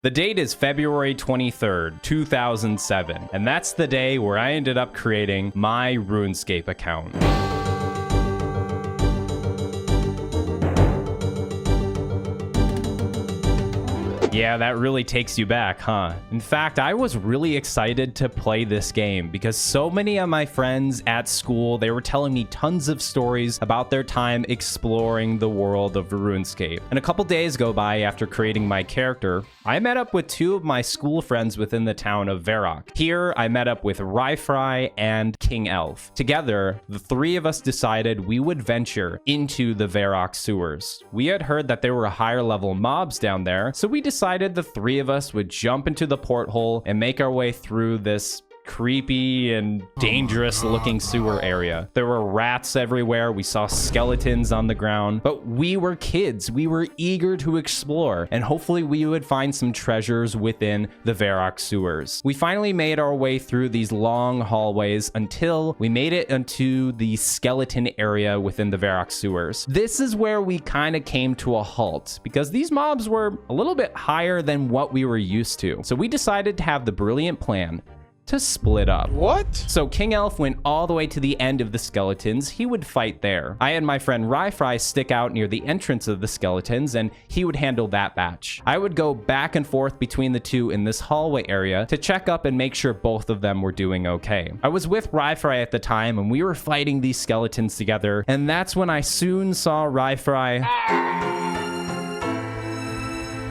The date is February 23rd, 2007, and that's the day where I ended up creating my RuneScape account. Yeah, that really takes you back, huh? In fact, I was really excited to play this game because so many of my friends at school, they were telling me tons of stories about their time exploring the world of RuneScape. And a couple days go by after creating my character, I met up with two of my school friends within the town of Varrock. Here, I met up with Ryfry and King Elf. Together, the three of us decided we would venture into the Varrock sewers. We had heard that there were higher level mobs down there, so we decided the three of us would jump into the porthole and make our way through this creepy and dangerous looking sewer area. There were rats everywhere. We saw skeletons on the ground, but we were kids. We were eager to explore, and hopefully we would find some treasures within the Varrock sewers. We finally made our way through these long hallways until we made it into the skeleton area within the Varrock sewers. This is where we kind of came to a halt because these mobs were a little bit higher than what we were used to. So we decided to have the brilliant plan to split up. What? So King Elf went all the way to the end of the skeletons. He would fight there. I had my friend Ryfry stick out near the entrance of the skeletons, and he would handle that batch. I would go back and forth between the two in this hallway area to check up and make sure both of them were doing okay. I was with Ryfry at the time, and we were fighting these skeletons together, and that's when I soon saw Ryfry.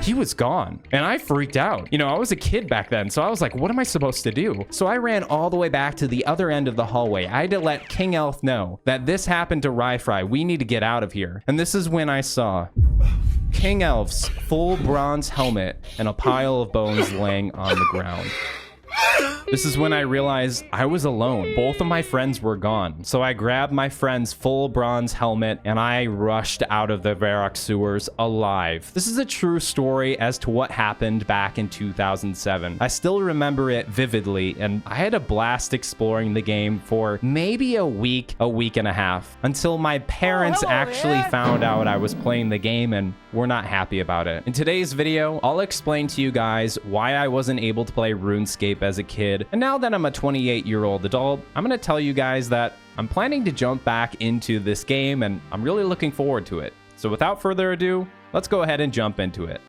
He was gone, and I freaked out. You know, I was a kid back then, so I was like, what am I supposed to do? So I ran all the way back to the other end of the hallway. I had to let King Elf know that this happened to Ryfry. We need to get out of here. And this is when I saw King Elf's full bronze helmet and a pile of bones laying on the ground. This is when I realized I was alone. Both of my friends were gone. So I grabbed my friend's full bronze helmet and I rushed out of the Varrock sewers alive. This is a true story as to what happened back in 2007. I still remember it vividly, and I had a blast exploring the game for maybe a week and a half, until my parents actually found out I was playing the game and were not happy about it. In today's video, I'll explain to you guys why I wasn't able to play RuneScape as a kid. And now that I'm a 28-year-old adult, I'm going to tell you guys that I'm planning to jump back into this game, and I'm really looking forward to it. So without further ado, let's go ahead and jump into it.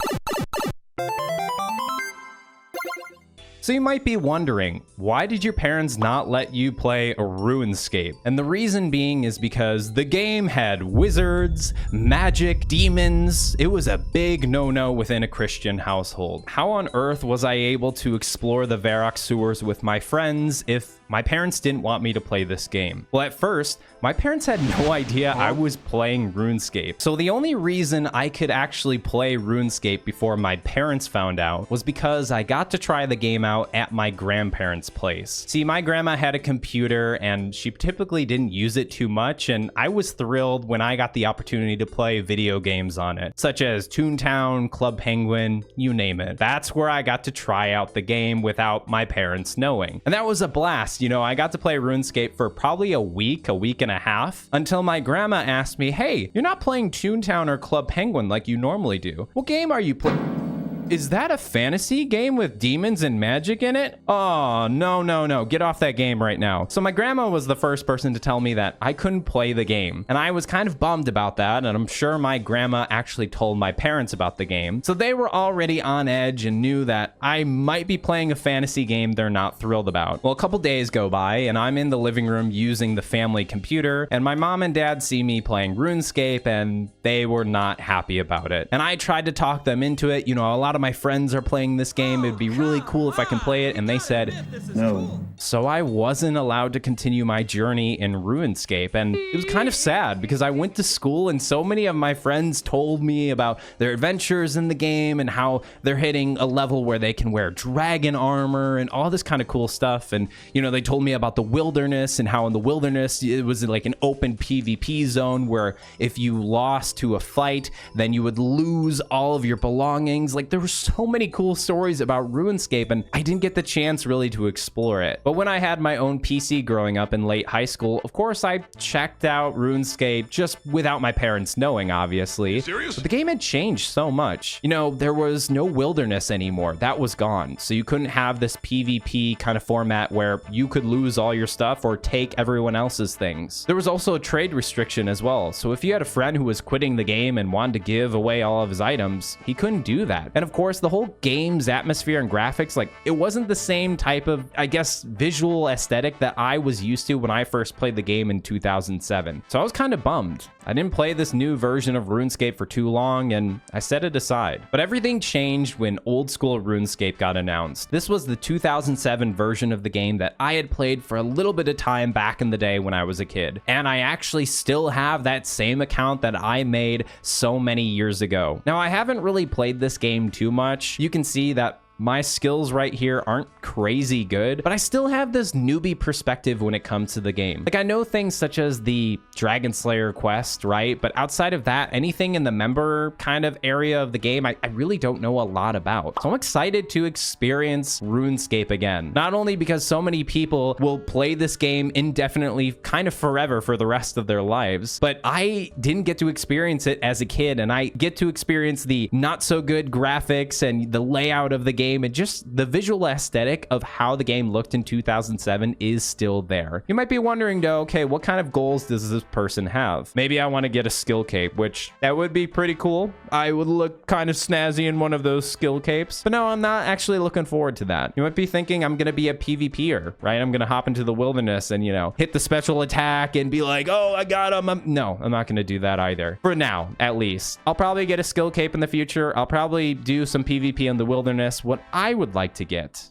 So you might be wondering, why did your parents not let you play RuneScape? And the reason being is because the game had wizards, magic, demons. It was a big no-no within a Christian household. How on earth was I able to explore the Varrock sewers with my friends if my parents didn't want me to play this game? Well, at first, my parents had no idea I was playing RuneScape. So the only reason I could actually play RuneScape before my parents found out was because I got to try the game out at my grandparents' place. See, my grandma had a computer and she typically didn't use it too much, and I was thrilled when I got the opportunity to play video games on it, such as Toontown, Club Penguin, you name it. That's where I got to try out the game without my parents knowing. And that was a blast. You know, I got to play RuneScape for probably a week and a half, until my grandma asked me, hey, you're not playing Toontown or Club Penguin like you normally do. What game are you playing? Is that a fantasy game with demons and magic in it? Oh, no. Get off that game right now. So my grandma was the first person to tell me that I couldn't play the game. And I was kind of bummed about that. And I'm sure my grandma actually told my parents about the game. So they were already on edge and knew that I might be playing a fantasy game they're not thrilled about. Well, a couple days go by and I'm in the living room using the family computer. And my mom and dad see me playing RuneScape and they were not happy about it. And I tried to talk them into it. You know, a lot of my friends are playing this game. It'd be really cool if I can play it. And they said no. So I wasn't allowed to continue my journey in RuneScape. And it was kind of sad because I went to school and so many of my friends told me about their adventures in the game and how they're hitting a level where they can wear dragon armor and all this kind of cool stuff. And, you know, they told me about the wilderness and how in the wilderness it was like an open PvP zone where if you lost to a fight, then you would lose all of your belongings. Like, there were so many cool stories about RuneScape, and I didn't get the chance really to explore it. But when I had my own PC growing up in late high school, of course I checked out RuneScape just without my parents knowing, obviously. Serious? But the game had changed so much. You know, there was no wilderness anymore. That was gone. So you couldn't have this PvP kind of format where you could lose all your stuff or take everyone else's things. There was also a trade restriction as well. So if you had a friend who was quitting the game and wanted to give away all of his items, he couldn't do that. And of course, the whole game's atmosphere and graphics, like, it wasn't the same type of, I guess, visual aesthetic that I was used to when I first played the game in 2007. So I was kind of bummed. I didn't play this new version of RuneScape for too long, and I set it aside. But everything changed when old school RuneScape got announced. This was the 2007 version of the game that I had played for a little bit of time back in the day when I was a kid. And I actually still have that same account that I made so many years ago. Now, I haven't really played this game too much. You can see that my skills right here aren't crazy good, but I still have this newbie perspective when it comes to the game. Like, I know things such as the Dragon Slayer quest, right? But outside of that, anything in the member kind of area of the game, I really don't know a lot about. So I'm excited to experience RuneScape again. Not only because so many people will play this game indefinitely, kind of forever for the rest of their lives, but I didn't get to experience it as a kid, and I get to experience the not so good graphics and the layout of the game, and just the visual aesthetic of how the game looked in 2007 is still there. You might be wondering though, okay, what kind of goals does this person have? Maybe I want to get a skill cape, which that would be pretty cool. I would look kind of snazzy in one of those skill capes, but no, I'm not actually looking forward to that. You might be thinking I'm going to be a PvPer, right? I'm going to hop into the wilderness and, you know, hit the special attack and be like, oh, I got him. No, I'm not going to do that either. For now, at least. I'll probably get a skill cape in the future. I'll probably do some PvP in the wilderness. What I would like to get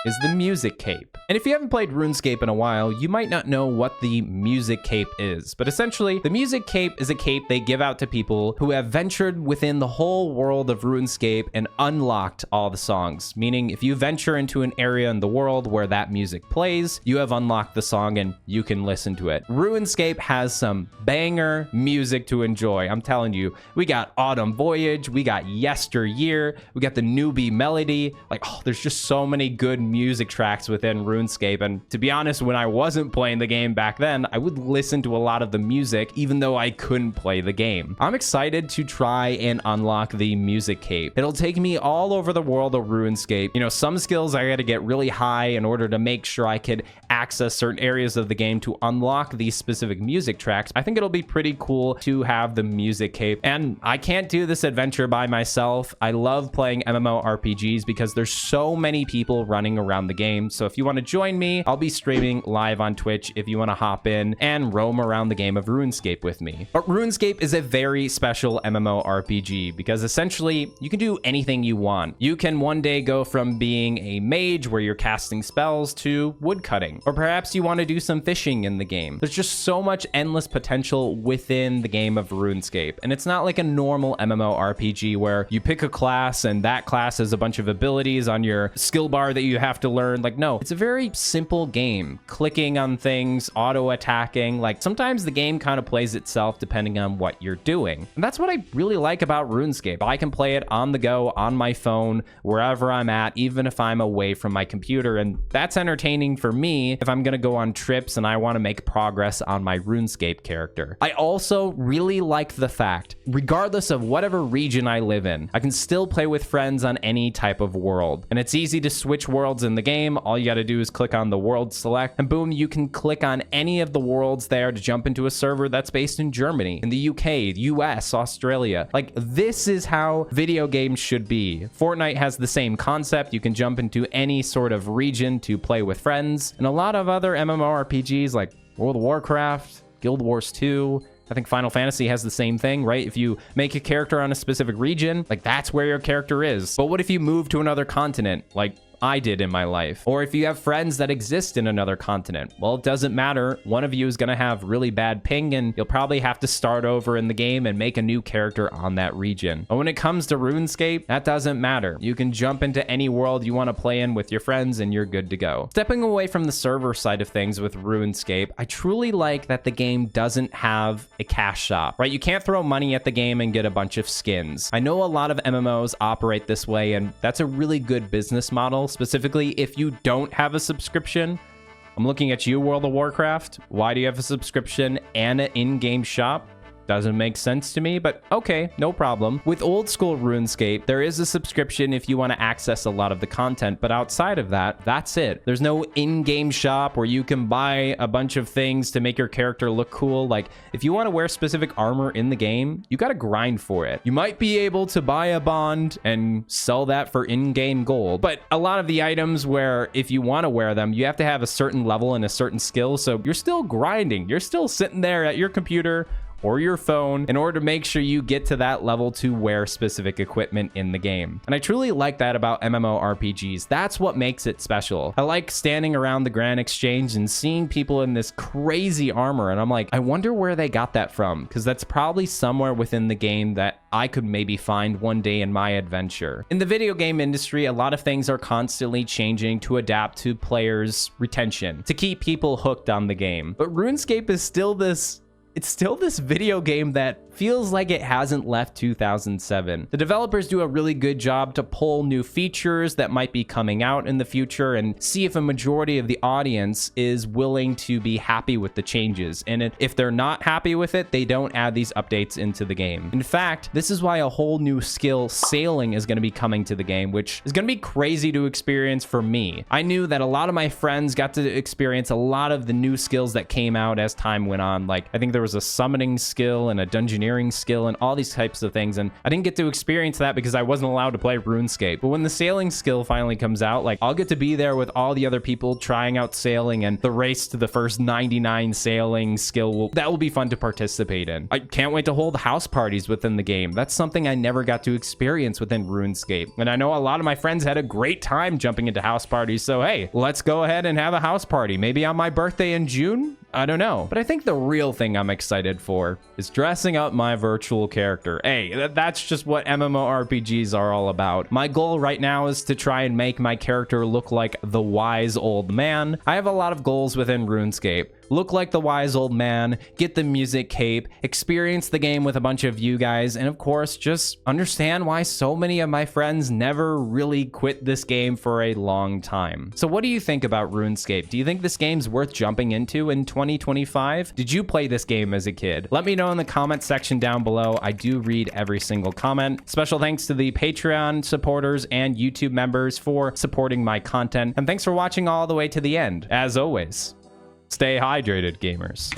is the music cape. And if you haven't played RuneScape in a while, you might not know what the music cape is. But essentially, the music cape is a cape they give out to people who have ventured within the whole world of RuneScape and unlocked all the songs. Meaning, if you venture into an area in the world where that music plays, you have unlocked the song and you can listen to it. RuneScape has some banger music to enjoy. I'm telling you, we got Autumn Voyage, we got Yesteryear, we got the Newbie Melody. Like, oh, there's just so many good music tracks within RuneScape. And to be honest, when I wasn't playing the game back then, I would listen to a lot of the music, even though I couldn't play the game. I'm excited to try and unlock the music cape. It'll take me all over the world of RuneScape. You know, some skills I gotta get really high in order to make sure I could access certain areas of the game to unlock these specific music tracks. I think it'll be pretty cool to have the music cape. And I can't do this adventure by myself. I love playing MMORPGs because there's so many people running around the game. So if you want to join me, I'll be streaming live on Twitch if you want to hop in and roam around the game of RuneScape with me. But RuneScape is a very special MMORPG because essentially you can do anything you want. You can one day go from being a mage where you're casting spells to woodcutting, or perhaps you want to do some fishing in the game. There's just so much endless potential within the game of RuneScape. And it's not like a normal MMORPG where you pick a class and that class has a bunch of abilities on your skill bar that you have to learn. Like, no, it's a very simple game. Clicking on things, auto attacking. Like, sometimes the game kind of plays itself depending on what you're doing. And that's what I really like about RuneScape. I can play it on the go, on my phone, wherever I'm at, even if I'm away from my computer. And that's entertaining for me if I'm going to go on trips and I want to make progress on my RuneScape character. I also really like the fact, regardless of whatever region I live in, I can still play with friends on any type of world. And it's easy to switch worlds in the game. All you got to do is click on the world select, and boom, you can click on any of the worlds there to jump into a server that's based in Germany, in the UK, US, Australia. Like, this is how video games should be. Fortnite has the same concept. You can jump into any sort of region to play with friends. And a lot of other MMORPGs like World of Warcraft, Guild Wars 2, I think Final Fantasy has the same thing, right? If you make a character on a specific region, like, that's where your character is. But what if you move to another continent, like I did in my life. Or if you have friends that exist in another continent, well, it doesn't matter. One of you is going to have really bad ping and you'll probably have to start over in the game and make a new character on that region. But when it comes to RuneScape, that doesn't matter. You can jump into any world you want to play in with your friends and you're good to go. Stepping away from the server side of things with RuneScape, I truly like that the game doesn't have a cash shop, right? You can't throw money at the game and get a bunch of skins. I know a lot of MMOs operate this way, and that's a really good business model, specifically if you don't have a subscription. I'm looking at you, World of Warcraft. Why do you have a subscription and an in-game shop? Doesn't make sense to me, but okay, no problem. With old school RuneScape, there is a subscription if you want to access a lot of the content, but outside of that, that's it. There's no in-game shop where you can buy a bunch of things to make your character look cool. Like, if you want to wear specific armor in the game, you got to grind for it. You might be able to buy a bond and sell that for in-game gold, but a lot of the items where if you want to wear them, you have to have a certain level and a certain skill, so you're still grinding. You're still sitting there at your computer or your phone in order to make sure you get to that level to wear specific equipment in the game. And I truly like that about MMORPGs. That's what makes it special. I like standing around the Grand Exchange and seeing people in this crazy armor, and I'm like, I wonder where they got that from, because that's probably somewhere within the game that I could maybe find one day in my adventure. In the video game industry, a lot of things are constantly changing to adapt to players' retention, to keep people hooked on the game. But RuneScape is still this video game that feels like it hasn't left 2007. The developers do a really good job to pull new features that might be coming out in the future and see if a majority of the audience is willing to be happy with the changes. And if they're not happy with it, they don't add these updates into the game. In fact, this is why a whole new skill, sailing, is going to be coming to the game, which is going to be crazy to experience for me. I knew that a lot of my friends got to experience a lot of the new skills that came out as time went on. Like, I think there was a summoning skill and a dungeoneering skill and all these types of things, and I didn't get to experience that because I wasn't allowed to play RuneScape. But when the sailing skill finally comes out, like, I'll get to be there with all the other people trying out sailing, and the race to the first 99 sailing skill that will be fun to participate in. I can't wait to hold house parties within the game. That's something I never got to experience within RuneScape, and I know a lot of my friends had a great time jumping into house parties, so hey, let's go ahead and have a house party, maybe on my birthday in June. I don't know. But I think the real thing I'm excited for is dressing up my virtual character. Hey, that's just what MMORPGs are all about. My goal right now is to try and make my character look like the wise old man. I have a lot of goals within RuneScape. Look like the wise old man, get the music cape, experience the game with a bunch of you guys, and of course, just understand why so many of my friends never really quit this game for a long time. So what do you think about RuneScape? Do you think this game's worth jumping into in 2025? Did you play this game as a kid? Let me know in the comment section down below. I do read every single comment. Special thanks to the Patreon supporters and YouTube members for supporting my content, and thanks for watching all the way to the end. As always, stay hydrated, gamers.